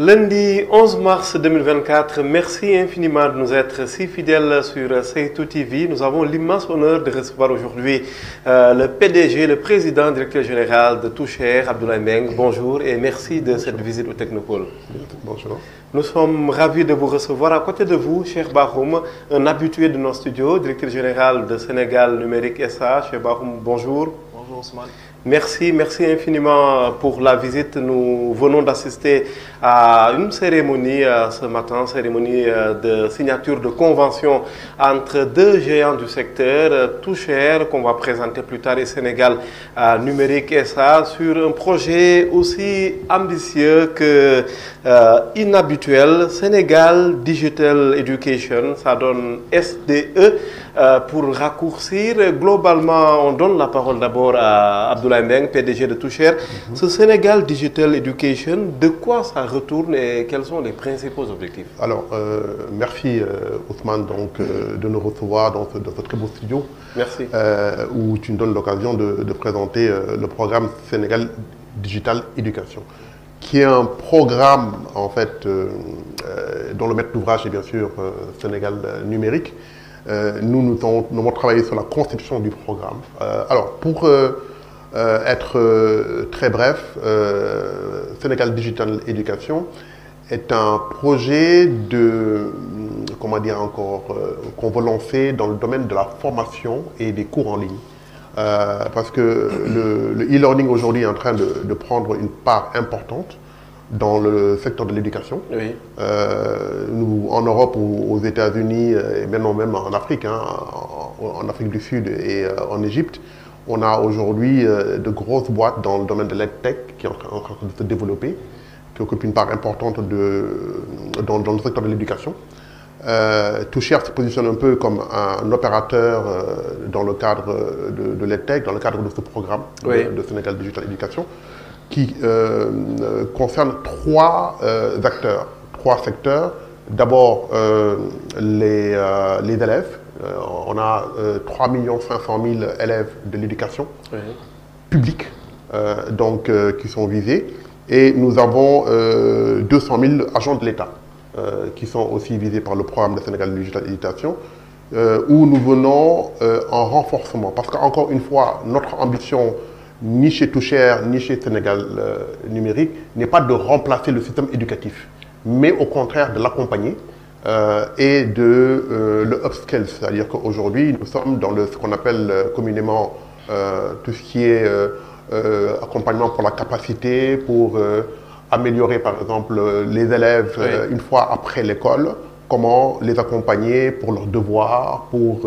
Lundi 11 mars 2024, merci infiniment de nous être si fidèles sur Seytou TV. Nous avons l'immense honneur de recevoir aujourd'hui le PDG, le président directeur général de Toucher, Abdoulaye Mbengue. Bonjour et merci de cette visite au Technopole. Bonjour. Nous sommes ravis de vous recevoir. À côté de vous, Cheikh Bakhoum, un habitué de nos studios, directeur général de Sénégal Numérique SA. Cheikh Bakhoum, bonjour. Bonjour Ousmane. Merci infiniment pour la visite. Nous venons d'assister à une cérémonie ce matin, cérémonie de signature de convention entre deux géants du secteur, Toucher, qu'on va présenter plus tard, et Sénégal Numérique SA, sur un projet aussi ambitieux que inhabituel, Sénégal Digital Education, ça donne SDE. Pour raccourcir, globalement, on donne la parole d'abord à Abdoulaye Mbengue, PDG de Toucher. Ce Sénégal Digital Education, de quoi ça retourne et quels sont les principaux objectifs? Alors, merci Ousmane de nous recevoir dans ce très beau studio. Merci. Où tu nous donnes l'occasion de présenter le programme Sénégal Digital Education, qui est un programme en fait dont le maître d'ouvrage est bien sûr Sénégal Numérique. Nous avons travaillé sur la conception du programme. Alors, pour être très bref, Sénégal Digital Education est un projet qu'on veut lancer dans le domaine de la formation et des cours en ligne. Parce que le e-learning aujourd'hui est en train de prendre une part importante dans le secteur de l'éducation. Oui. Nous, en Europe ou aux États-Unis, et maintenant même en Afrique, en Afrique du Sud et en Égypte, on a aujourd'hui de grosses boîtes dans le domaine de l'EdTech qui est en train de se développer, qui occupent une part importante dans le secteur de l'éducation. Toucher se positionne un peu comme un opérateur dans le cadre de l'EdTech, dans le cadre de ce programme de Sénégal Digital Education, qui concerne trois secteurs. D'abord, les élèves. On a 3 500 000 élèves de l'éducation publique qui sont visés. Et nous avons 200 000 agents de l'État qui sont aussi visés par le programme de Sénégal Digital Education, où nous venons en renforcement. Parce qu'encore une fois, notre ambition, ni chez Toucher, ni chez Sénégal Numérique, n'est pas de remplacer le système éducatif, mais au contraire de l'accompagner et de le upscale. C'est-à-dire qu'aujourd'hui, nous sommes dans ce qu'on appelle communément tout ce qui est accompagnement pour la capacité, pour améliorer par exemple les élèves une fois après l'école, comment les accompagner pour leurs devoirs, pour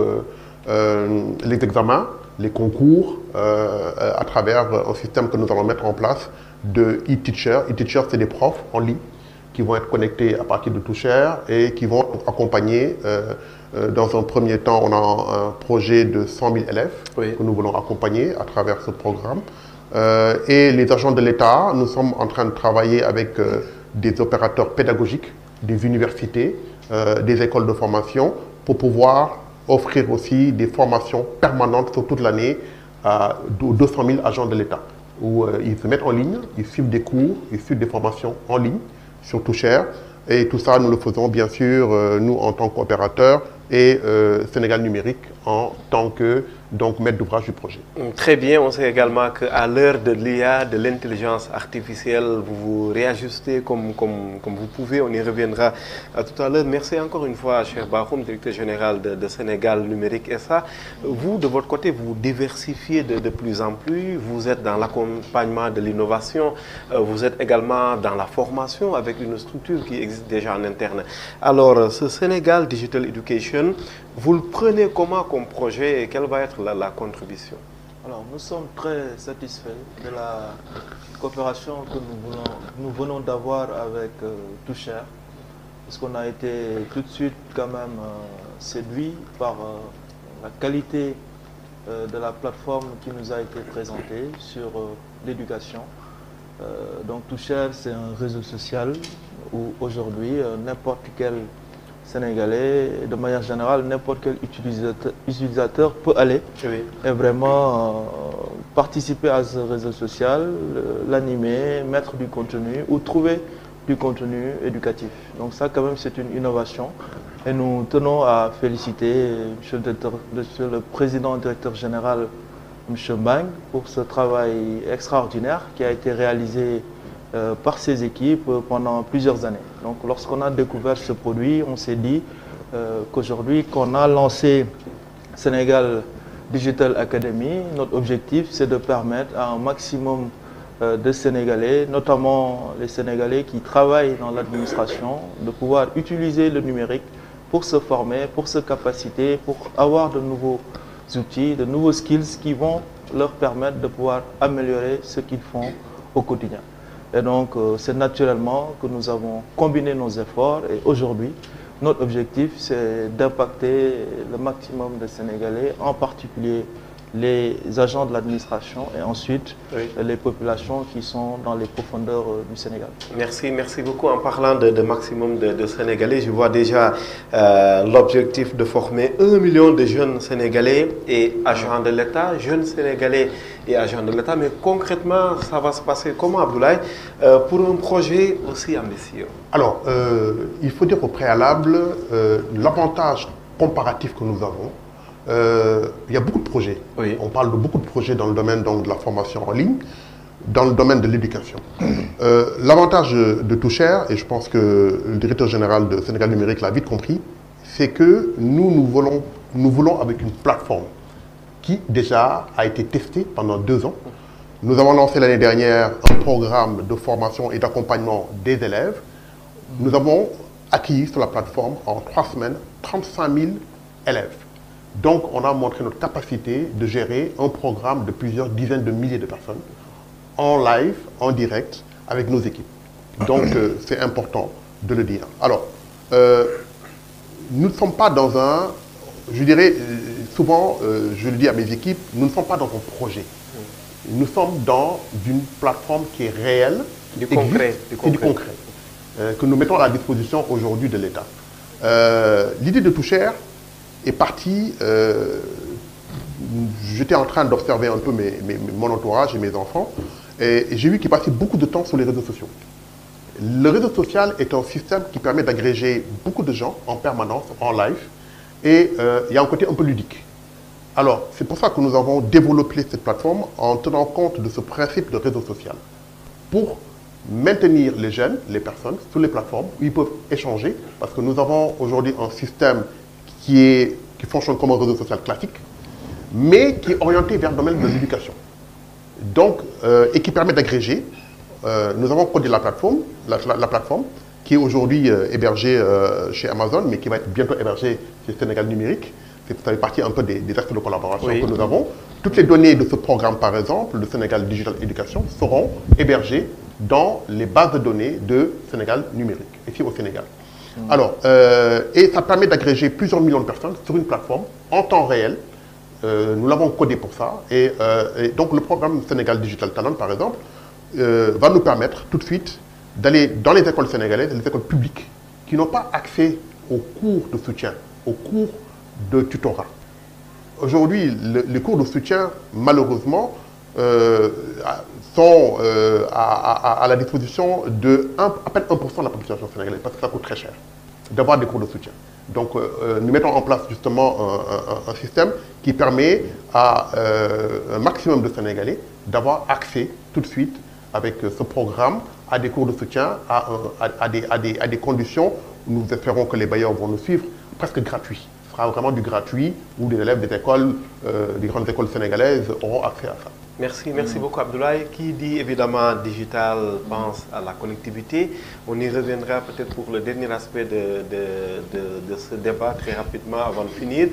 les examens, les concours, à travers un système que nous allons mettre en place de e-teacher. E-teacher, c'est des profs en ligne qui vont être connectés à partir de Toucher et qui vont accompagner. Dans un premier temps, on a un projet de 100 000 élèves que nous voulons accompagner à travers ce programme. Et les agents de l'État, nous sommes en train de travailler avec des opérateurs pédagogiques, des universités, des écoles de formation, pour pouvoir offrir aussi des formations permanentes sur toute l'année à 200 000 agents de l'État, où ils se mettent en ligne, ils suivent des cours, ils suivent des formations en ligne sur Toucher. Et tout ça, nous le faisons bien sûr, nous en tant qu'opérateurs et Sénégal Numérique en tant que maître d'ouvrage du projet. Très bien, on sait également qu'à l'heure de l'IA, de l'intelligence artificielle, vous vous réajustez comme vous pouvez, on y reviendra tout à l'heure. Merci encore une fois, Cheikh Bakhoum, directeur général de Sénégal Numérique SA. Vous, de votre côté, vous diversifiez de plus en plus, vous êtes dans l'accompagnement de l'innovation, vous êtes également dans la formation avec une structure qui existe déjà en interne. Alors, ce Sénégal Digital Education, vous le prenez comment comme projet et quelle va être la contribution? Alors, nous sommes très satisfaits de la coopération que nous venons d'avoir avec Toucher, parce qu'on a été tout de suite quand même séduit par la qualité de la plateforme qui nous a été présentée sur l'éducation. Donc Toucher, c'est un réseau social où aujourd'hui n'importe quel Sénégalais, de manière générale, n'importe quel utilisateur peut aller et vraiment participer à ce réseau social, l'animer, mettre du contenu ou trouver du contenu éducatif. Donc ça, quand même, c'est une innovation. Et nous tenons à féliciter monsieur le président directeur général, M. Mbang, pour ce travail extraordinaire qui a été réalisé par ses équipes pendant plusieurs années. Donc lorsqu'on a découvert ce produit, on s'est dit qu'aujourd'hui, qu'on a lancé Sénégal Digital Academy, notre objectif, c'est de permettre à un maximum de Sénégalais, notamment les Sénégalais qui travaillent dans l'administration, de pouvoir utiliser le numérique pour se former, pour se capaciter, pour avoir de nouveaux outils, de nouveaux skills qui vont leur permettre de pouvoir améliorer ce qu'ils font au quotidien. Et donc, c'est naturellement que nous avons combiné nos efforts et aujourd'hui, notre objectif, c'est d'impacter le maximum de Sénégalais, en particulier les agents de l'administration et ensuite les populations qui sont dans les profondeurs du Sénégal. Merci beaucoup. En parlant de maximum de Sénégalais, je vois déjà l'objectif de former 1 million de jeunes Sénégalais et agents de l'État, jeunes Sénégalais et agents de l'État. Mais concrètement, ça va se passer comment, Abdoulaye, pour un projet aussi ambitieux? Alors, il faut dire au préalable l'avantage comparatif que nous avons. Il y a beaucoup de projets. Oui. On parle de beaucoup de projets dans le domaine donc, de la formation en ligne, dans le domaine de l'éducation. L'avantage de Toucher, et je pense que le directeur général de Sénégal Numérique l'a vite compris, c'est que nous voulons avec une plateforme qui déjà a été testée pendant 2 ans. Nous avons lancé l'année dernière un programme de formation et d'accompagnement des élèves. Nous avons acquis sur la plateforme en 3 semaines 35 000 élèves. Donc, on a montré notre capacité de gérer un programme de plusieurs dizaines de milliers de personnes en live, en direct, avec nos équipes. Donc, c'est important de le dire. Alors, nous ne sommes pas dans un... Je dirais, souvent, je le dis à mes équipes, nous ne sommes pas dans un projet. Nous sommes dans une plateforme qui est réelle, du concret, que nous mettons à la disposition aujourd'hui de l'État. L'idée de Toucher est partie, j'étais en train d'observer un peu mon entourage et mes enfants, et j'ai vu qu'ils passaient beaucoup de temps sur les réseaux sociaux. Le réseau social est un système qui permet d'agréger beaucoup de gens en permanence, en live, et il y a un côté un peu ludique. Alors, c'est pour ça que nous avons développé cette plateforme en tenant compte de ce principe de réseau social, pour maintenir les jeunes, les personnes, sur les plateformes où ils peuvent échanger, parce que nous avons aujourd'hui un système qui fonctionne comme un réseau social classique, mais qui est orienté vers le domaine de l'éducation. Donc, et qui permet d'agréger. Nous avons codé la plateforme, qui est aujourd'hui hébergée chez Amazon, mais qui va être bientôt hébergée chez Sénégal Numérique. Ça fait partie un peu des axes de collaboration que nous avons. Toutes les données de ce programme, par exemple, le Sénégal Digital Education, seront hébergées dans les bases de données de Sénégal Numérique, ici au Sénégal. Alors, et ça permet d'agréger plusieurs millions de personnes sur une plateforme en temps réel. Nous l'avons codé pour ça. Et donc, le programme Sénégal Digital Talent, par exemple, va nous permettre tout de suite d'aller dans les écoles sénégalaises, les écoles publiques, qui n'ont pas accès aux cours de soutien, aux cours de tutorat. Aujourd'hui, les cours de soutien, malheureusement, sont à la disposition de à peine 1% de la population sénégalaise, parce que ça coûte très cher d'avoir des cours de soutien. Donc, nous mettons en place justement un système qui permet à un maximum de Sénégalais d'avoir accès tout de suite avec ce programme à des cours de soutien, à des conditions où nous espérons que les bailleurs vont nous suivre, presque gratuits. Ce sera vraiment du gratuit où les élèves des écoles, des grandes écoles sénégalaises auront accès à ça. Merci beaucoup Abdoulaye. Qui dit évidemment digital pense à la connectivité. On y reviendra peut-être pour le dernier aspect de ce débat très rapidement avant de finir.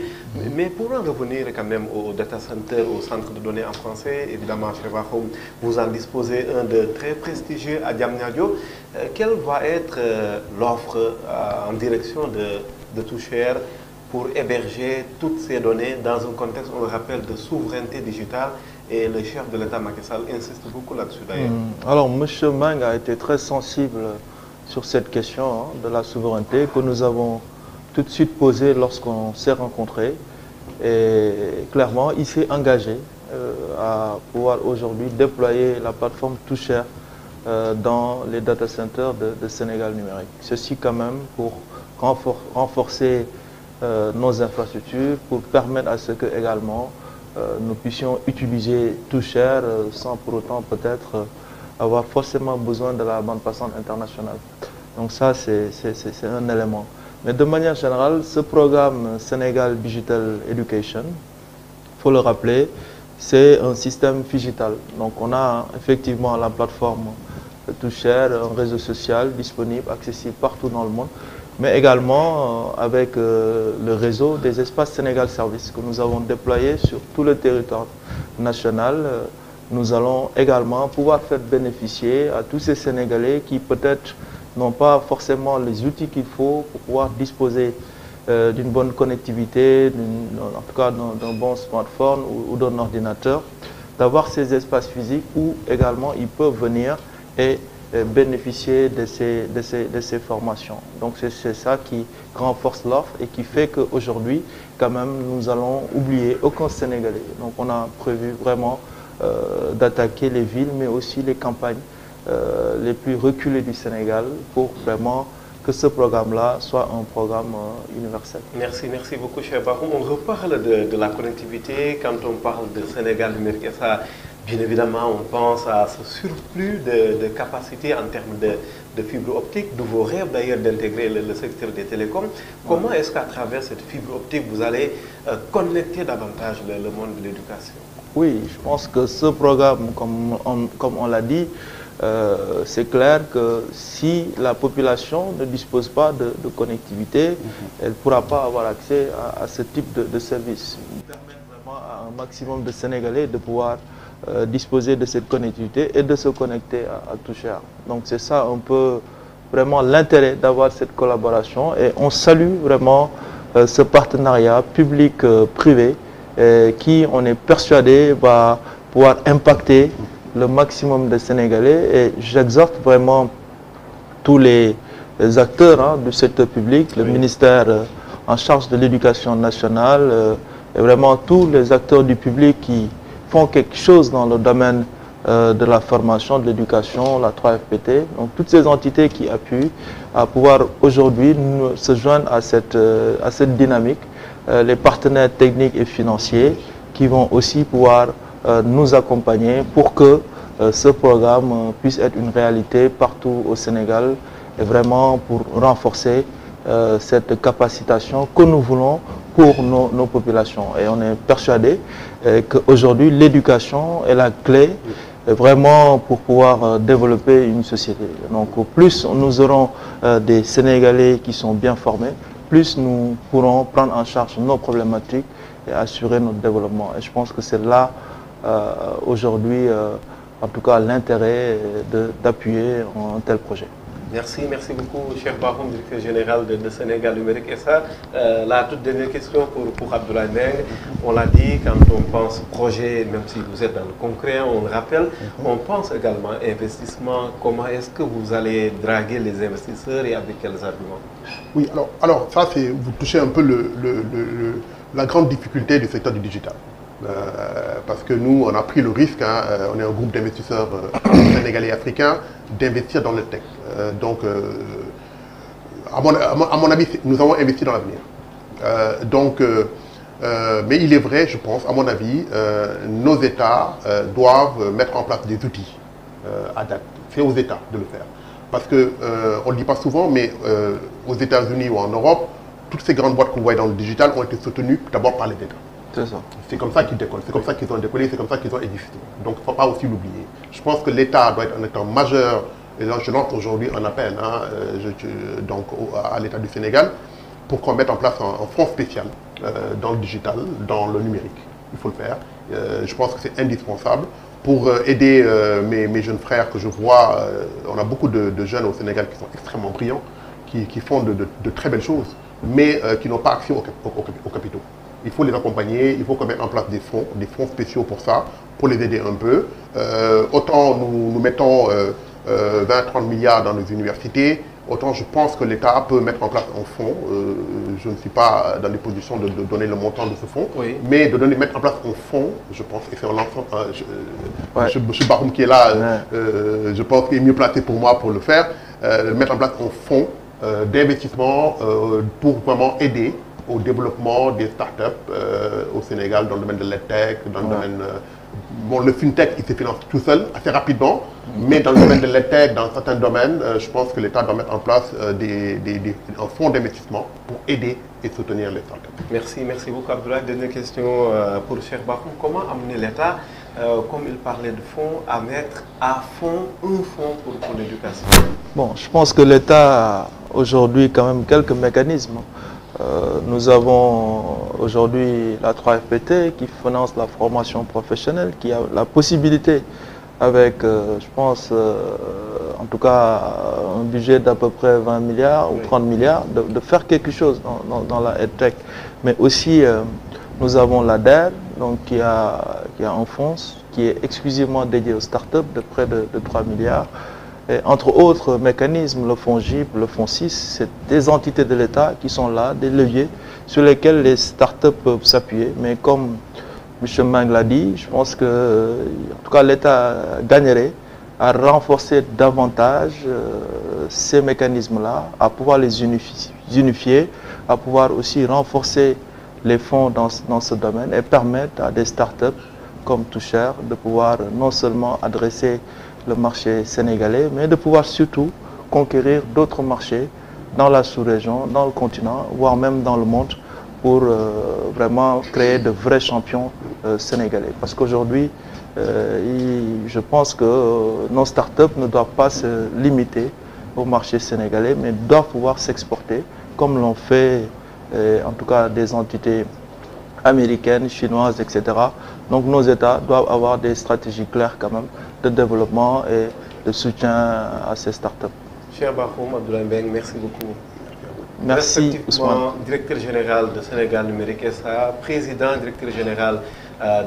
Mais pour en revenir quand même au data center, au centre de données en français, évidemment chez Wahom, vous en disposez un de très prestigieux à Diamniadio. Quelle va être l'offre en direction de Toucher pour héberger toutes ces données dans un contexte, on le rappelle, de souveraineté digitale? Et le chef de l'État, Macky Sall, insiste beaucoup là-dessus d'ailleurs. Alors, M. Mbang a été très sensible sur cette question de la souveraineté que nous avons tout de suite posée lorsqu'on s'est rencontrés. Et clairement, il s'est engagé à pouvoir aujourd'hui déployer la plateforme Toucher dans les data centers de Sénégal numérique. Ceci quand même pour renforcer nos infrastructures, pour permettre à ce que également nous puissions utiliser Toucher sans pour autant peut-être avoir forcément besoin de la bande passante internationale. Donc ça, c'est un élément. Mais de manière générale, ce programme Sénégal Digital Education, il faut le rappeler, c'est un système phygital. Donc on a effectivement la plateforme Toucher, un réseau social disponible, accessible partout dans le monde, mais également avec le réseau des espaces Sénégal Service que nous avons déployé sur tout le territoire national. Nous allons également pouvoir faire bénéficier à tous ces Sénégalais qui peut-être n'ont pas forcément les outils qu'il faut pour pouvoir disposer d'une bonne connectivité, en tout cas d'un bon smartphone ou d'un ordinateur, d'avoir ces espaces physiques où également ils peuvent venir et bénéficier de ces formations. Donc c'est ça qui renforce l'offre et qui fait qu'aujourd'hui, quand même, nous allons oublier aucun Sénégalais. Donc on a prévu vraiment d'attaquer les villes, mais aussi les campagnes les plus reculées du Sénégal pour vraiment que ce programme-là soit un programme universel. Merci beaucoup, cher Bahoum. On reparle de la connectivité quand on parle de Sénégal numérique. Et ça, bien évidemment, on pense à ce surplus de capacité en termes de fibre optique, de vos rêves d'ailleurs d'intégrer le secteur des télécoms. Comment est-ce qu'à travers cette fibre optique, vous allez connecter davantage le monde de l'éducation? Oui, je pense que ce programme, comme on l'a dit, c'est clair que si la population ne dispose pas de connectivité, elle ne pourra pas avoir accès à ce type de service. Il permet vraiment à un maximum de Sénégalais de pouvoir disposer de cette connectivité et de se connecter à Toucher. Donc c'est ça un peu vraiment l'intérêt d'avoir cette collaboration et on salue vraiment ce partenariat public-privé qui, on est persuadé, va pouvoir impacter le maximum de Sénégalais et j'exhorte vraiment tous les acteurs du secteur public, le ministère en charge de l'éducation nationale et vraiment tous les acteurs du public qui font quelque chose dans le domaine de la formation, de l'éducation, la 3FPT. Donc toutes ces entités qui appuient à pouvoir aujourd'hui se joindre à cette dynamique, les partenaires techniques et financiers qui vont aussi pouvoir nous accompagner pour que ce programme puisse être une réalité partout au Sénégal et vraiment pour renforcer cette capacitation que nous voulons pour nos populations. Et on est persuadé qu'aujourd'hui l'éducation est la clé vraiment pour pouvoir développer une société. Donc plus nous aurons des Sénégalais qui sont bien formés, plus nous pourrons prendre en charge nos problématiques et assurer notre développement. Et je pense que c'est là aujourd'hui, en tout cas, l'intérêt d'appuyer un tel projet. Merci beaucoup, cher Bahoum, directeur général de Sénégal numérique. Et ça, la toute dernière question pour Abdoulaye Mbengue. On l'a dit, quand on pense projet, même si vous êtes dans le concret, on le rappelle, on pense également investissement. Comment est-ce que vous allez draguer les investisseurs et avec quels arguments? Oui, alors ça, vous touchez un peu la grande difficulté du secteur du digital. Parce que nous, on a pris le risque, on est un groupe d'investisseurs sénégalais et africains, d'investir dans le tech. Donc, à mon avis, nous avons investi dans l'avenir. Mais il est vrai, je pense, à mon avis, nos États doivent mettre en place des outils adaptés. C'est aux États de le faire. Parce qu'on ne le dit pas souvent, mais aux États-Unis ou en Europe, toutes ces grandes boîtes que vous voyez dans le digital ont été soutenues d'abord par les États. C'est comme ça qu'ils décollent, c'est comme ça qu'ils ont décollé, c'est comme ça qu'ils ont existé. Donc il ne faut pas aussi l'oublier. Je pense que l'État doit être un acteur majeur, et là je lance aujourd'hui un appel à l'État du Sénégal pour qu'on mette en place un fonds spécial dans le digital, dans le numérique. Il faut le faire. Je pense que c'est indispensable pour aider mes jeunes frères que je vois. On a beaucoup de jeunes au Sénégal qui sont extrêmement brillants, qui font de très belles choses, mais qui n'ont pas accès aux capitaux. Il faut les accompagner, il faut qu'on mette en place des fonds spéciaux pour ça, pour les aider un peu. Autant nous mettons 20-30 milliards dans nos universités, autant je pense que l'État peut mettre en place un fonds. Je ne suis pas dans les positions de donner le montant de ce fonds, oui. mais de mettre en place un fonds, je pense, et c'est un enfant, M. Bahoum qui est là, je pense qu'il est mieux placé pour moi pour le faire, mettre en place un fonds d'investissement pour vraiment aider au développement des startups au Sénégal dans le domaine de l'EdTech, dans le domaine... bon, le FinTech, il se finance tout seul, assez rapidement, mais dans le domaine de l'EdTech, dans certains domaines, je pense que l'État doit mettre en place un fonds d'investissement pour aider et soutenir les startups. Merci beaucoup Abdoulaye. Dernière question pour Cheikh Bakhoum. Comment amener l'État, comme il parlait de fonds, à mettre à fond un fonds pour l'éducation? Bon, je pense que l'État a aujourd'hui quand même quelques mécanismes. Nous avons aujourd'hui la 3FPT qui finance la formation professionnelle, qui a la possibilité avec, je pense, en tout cas, un budget d'à peu près 20 milliards ou 30 milliards, de faire quelque chose dans la EdTech. Mais aussi, nous avons l'ADER, donc qui a un fonds qui est exclusivement dédié aux startups de près de 3 milliards. Et entre autres mécanismes, le fonds GIP, le fonds 6, c'est des entités de l'État qui sont là, des leviers sur lesquels les startups peuvent s'appuyer. Mais comme M. Mang l'a dit, je pense que en tout cas, l'État gagnerait à renforcer davantage ces mécanismes-là, à pouvoir les unifier, à pouvoir aussi renforcer les fonds dans ce domaine et permettre à des startups comme Toucher de pouvoir non seulement adresser le marché sénégalais, mais de pouvoir surtout conquérir d'autres marchés dans la sous-région, dans le continent, voire même dans le monde, pour vraiment créer de vrais champions sénégalais. Parce qu'aujourd'hui, je pense que nos startups ne doivent pas se limiter au marché sénégalais, mais doivent pouvoir s'exporter, comme l'ont fait en tout cas des entités américaines, chinoises, etc. Donc nos États doivent avoir des stratégies claires quand même de développement et de soutien à ces startups. Cheikh Bakhoum, Abdoulaye Mbeng, merci beaucoup. Merci Ousmane. Directeur général de Sénégal Numérique SA, président, directeur général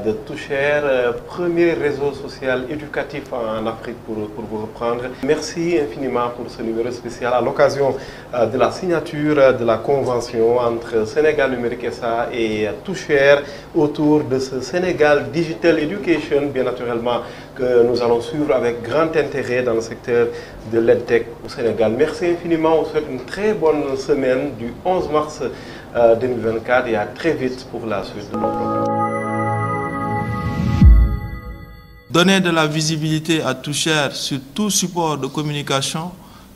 de Toucher, premier réseau social éducatif en Afrique pour vous reprendre. Merci infiniment pour ce numéro spécial à l'occasion de la signature de la convention entre Sénégal Numérique SA et Toucher autour de ce Sénégal Digital Education, bien naturellement, que nous allons suivre avec grand intérêt dans le secteur de l'EdTech au Sénégal. Merci infiniment, on souhaite une très bonne semaine du 11 mars 2024 et à très vite pour la suite de nos programmes. Donner de la visibilité à Toucher sur tout support de communication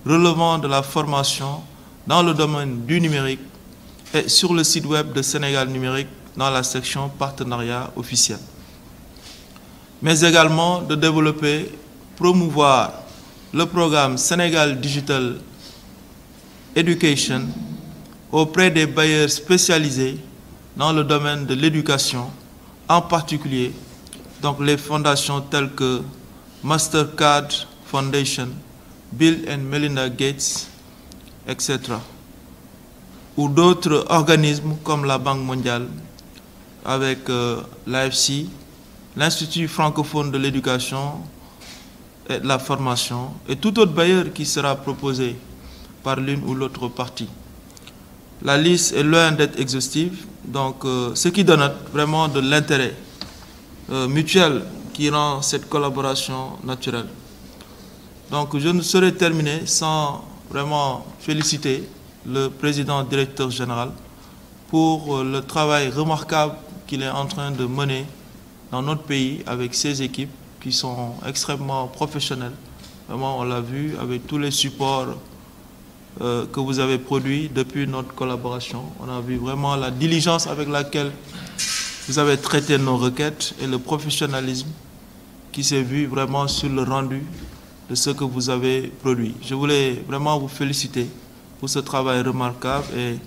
relevant de la formation dans le domaine du numérique et sur le site web de Sénégal Numérique dans la section partenariat officiel. Mais également de développer, promouvoir le programme Sénégal Digital Education auprès des bailleurs spécialisés dans le domaine de l'éducation, en particulier donc les fondations telles que Mastercard Foundation, Bill and Melinda Gates, etc. Ou d'autres organismes comme la Banque mondiale, avec l'AFC, l'Institut francophone de l'éducation et de la formation, et tout autre bailleur qui sera proposé par l'une ou l'autre partie. La liste est loin d'être exhaustive, donc ce qui donne vraiment de l'intérêt mutuel qui rend cette collaboration naturelle. Donc je ne saurais terminer sans vraiment féliciter le président directeur général pour le travail remarquable qu'il est en train de mener dans notre pays avec ses équipes qui sont extrêmement professionnelles. Vraiment, on l'a vu avec tous les supports que vous avez produits depuis notre collaboration. On a vu vraiment la diligence avec laquelle vous avez traité nos requêtes et le professionnalisme qui s'est vu vraiment sur le rendu de ce que vous avez produit. Je voulais vraiment vous féliciter pour ce travail remarquable et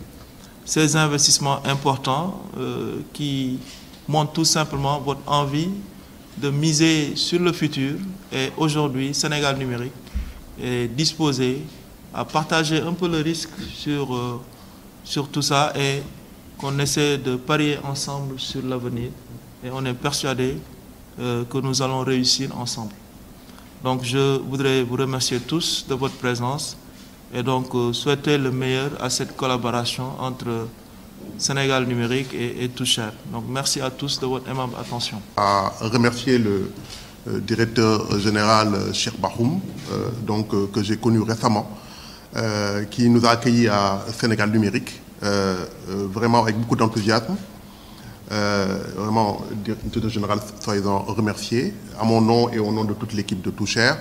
ces investissements importants qui montrent tout simplement votre envie de miser sur le futur. Et aujourd'hui, Sénégal Numérique est disposé à partager un peu le risque sur tout ça et qu'on essaie de parier ensemble sur l'avenir. Et on est persuadé que nous allons réussir ensemble. Donc je voudrais vous remercier tous de votre présence et donc souhaiter le meilleur à cette collaboration entre Sénégal numérique et Toucher. Donc merci à tous de votre aimable attention. À remercier le directeur général Cheikh Bakhoum, que j'ai connu récemment, qui nous a accueillis à Sénégal numérique, vraiment avec beaucoup d'enthousiasme. Vraiment, directeur général, soyez-en remerciés, à mon nom et au nom de toute l'équipe de Toucher.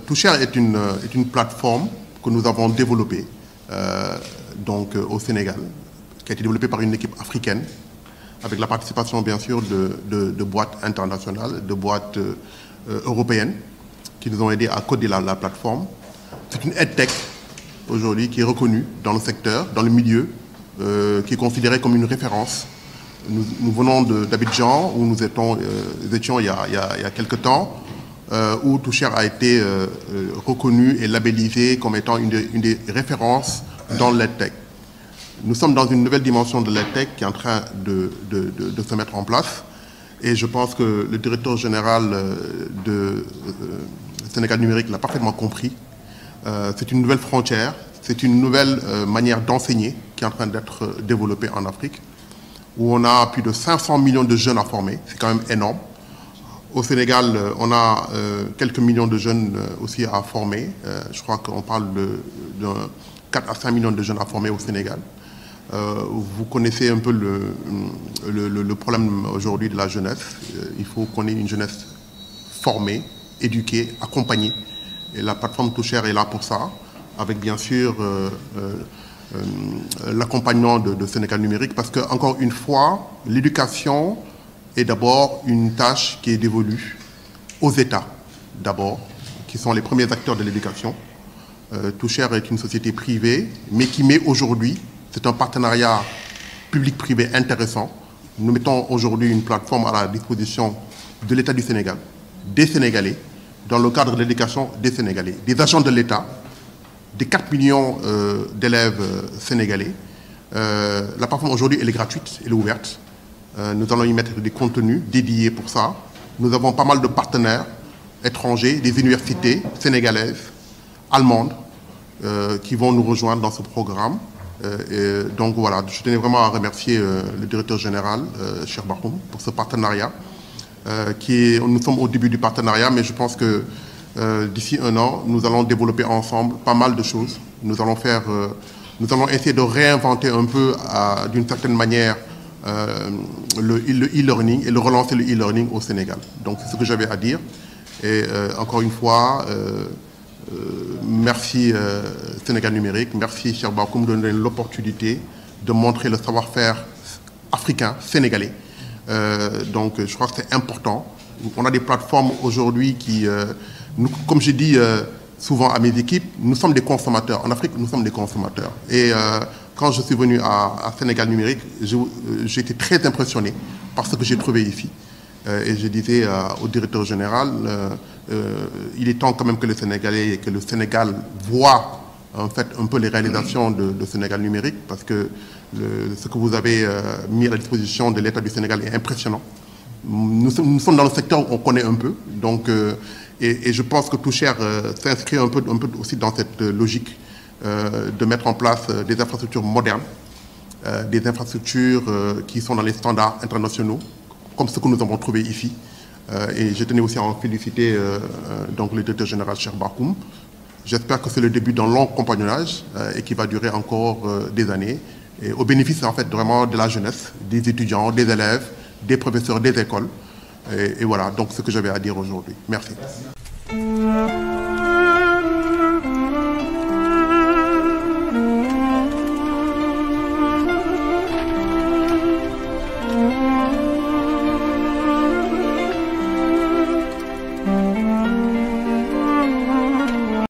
Toucher est une plateforme que nous avons développée au Sénégal, qui a été développée par une équipe africaine, avec la participation bien sûr de boîtes internationales, de boîtes européennes, qui nous ont aidés à coder la plateforme. C'est une EdTech aujourd'hui qui est reconnue dans le secteur, dans le milieu, qui est considérée comme une référence. Nous venons d'Abidjan, où nous étions il y a quelques temps, où Toucher a été reconnu et labellisé comme étant une des références dans l'EdTech. Nous sommes dans une nouvelle dimension de l'EdTech qui est en train de se mettre en place. Et je pense que le directeur général de Sénégal numérique l'a parfaitement compris. C'est une nouvelle frontière, c'est une nouvelle manière d'enseigner qui est en train d'être développée en Afrique, où on a plus de 500 millions de jeunes à former. C'est quand même énorme. Au Sénégal, on a quelques millions de jeunes aussi à former. Je crois qu'on parle de 4 à 5 millions de jeunes à former au Sénégal. Vous connaissez un peu le problème aujourd'hui de la jeunesse. Il faut qu'on ait une jeunesse formée, éduquée, accompagnée. Et la plateforme Toucher est là pour ça, avec bien sûr l'accompagnement de Sénégal numérique, parce que, encore une fois, l'éducation est d'abord une tâche qui est dévolue aux États, d'abord, qui sont les premiers acteurs de l'éducation. Toucher est une société privée, mais qui met aujourd'hui, c'est un partenariat public-privé intéressant. Nous mettons aujourd'hui une plateforme à la disposition de l'État du Sénégal, des Sénégalais, dans le cadre de l'éducation des Sénégalais, des agents de l'État, des 4 millions d'élèves sénégalais. La plateforme aujourd'hui, elle est gratuite, elle est ouverte. Nous allons y mettre des contenus dédiés pour ça. Nous avons pas mal de partenaires étrangers, des universités sénégalaises, allemandes, qui vont nous rejoindre dans ce programme. Donc voilà, je tenais vraiment à remercier le directeur général, Cheikh Bakhoum, pour ce partenariat. Nous sommes au début du partenariat, mais je pense que d'ici un an, nous allons développer ensemble pas mal de choses. Nous allons essayer de réinventer un peu, d'une certaine manière, le e-learning et de relancer le e-learning au Sénégal. Donc c'est ce que j'avais à dire. Et encore une fois, merci Sénégal numérique, merci Cheikh Bakhoum de nous donner l'opportunité de montrer le savoir-faire africain, sénégalais. Donc je crois que c'est important. On a des plateformes aujourd'hui qui, comme je dis souvent à mes équipes, nous sommes des consommateurs. En Afrique, nous sommes des consommateurs. Et quand je suis venu à Sénégal numérique, j'ai été très impressionné par ce que j'ai trouvé ici. Et je disais au directeur général, il est temps quand même que le Sénégal voit en fait un peu les réalisations de Sénégal numérique, parce que ce que vous avez mis à la disposition de l'État du Sénégal est impressionnant. Nous sommes dans le secteur où on connaît un peu, donc, et je pense que Toucher s'inscrit un peu aussi dans cette logique de mettre en place des infrastructures modernes, des infrastructures qui sont dans les standards internationaux, comme ce que nous avons trouvé ici. Et je tenais aussi à en féliciter donc le directeur général Cheikh Bakhoum. J'espère que c'est le début d'un long compagnonnage et qui va durer encore des années, et au bénéfice en fait vraiment de la jeunesse, des étudiants, des élèves, des professeurs, des écoles. Et voilà, donc ce que j'avais à dire aujourd'hui. Merci.